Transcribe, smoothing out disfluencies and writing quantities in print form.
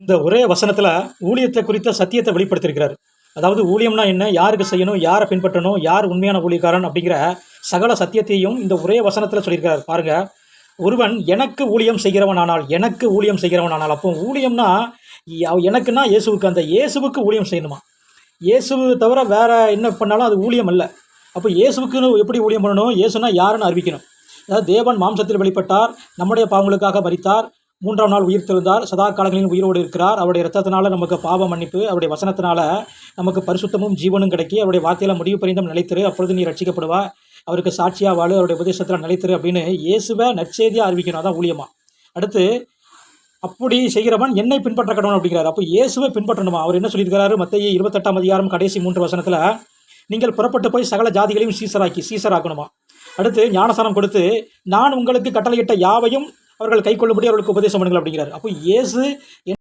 இந்த ஒரே வசனத்தில் ஊழியத்தை குறித்த சத்தியத்தை வெளிப்படுத்தியிருக்கிறார். அதாவது ஊழியம்னா என்ன, யாருக்கு செய்யணும், யாரை பின்பற்றணும், யார் உண்மையான ஊழியக்காரன் அப்படிங்கிற சகல சத்தியத்தையும் இந்த ஒரே வசனத்தில் சொல்லியிருக்கிறார். பாருங்க, ஒருவன் எனக்கு ஊழியம் செய்கிறவன் ஆனால் அப்போ ஊழியம்னா எனக்குன்னா இயேசுவுக்கு, அந்த இயேசுவுக்கு ஊழியம் செய்யணுமா? இயேசுவை தவிர வேற என்ன பண்ணாலும் அது ஊழியம் அல்ல. அப்போ இயேசுவுக்குன்னு எப்படி ஊழியம் பண்ணணும்? இயேசுனா யாருன்னு அறிவிக்கணும். அதாவது தேவன் மாம்சத்தில் வெளிப்பட்டார், நம்முடைய பாவங்களுக்காக மரித்தார், 3ஆம் நாள் உயிர் தெழுந்தார், சதா காலங்களில் உயிரோடு இருக்கிறார். அவருடைய இரத்தத்தினால நமக்கு பாவ மன்னிப்பு, அவருடைய வசனத்தினால நமக்கு பரிசுத்தமும் ஜீவனும் கிடைக்கி, அவருடைய வார்த்தையில் முடிவு பரிந்தம் நிலைத்திரு, அப்பொழுது நீ ரட்சிக்கப்படுவா, அவருக்கு சாட்சியாக வாழு, அவருடைய உபதேசத்தில் நிலைத்திரு அப்படின்னு இயேசுவை நற்செய்தியாக அறிவிக்கணும். அதான் ஊழியமா. அடுத்து, அப்படி செய்கிறவன் என்னை பின்பற்ற கடவுள் அப்படிங்கிறார். அப்போ இயேசுவை பின்பற்றணுமா? அவர் என்ன சொல்லியிருக்கிறாரு? மத்தேயு 28ஆம் அதிகாரம் கடைசி 3 வசனத்தில், நீங்கள் புறப்பட்டு போய் சகல ஜாதிகளையும் சீசராக்கணுமா. அடுத்து, ஞானஸ்நானம் கொடுத்து நான் உங்களுக்கு கட்டளையிட்ட யாவையும் அவர்கள் கை கொள்ளும்படி அவர்களுக்கு உபதேசம் பண்ணுங்கள் அப்படிங்கிறார். அப்போ இயேசு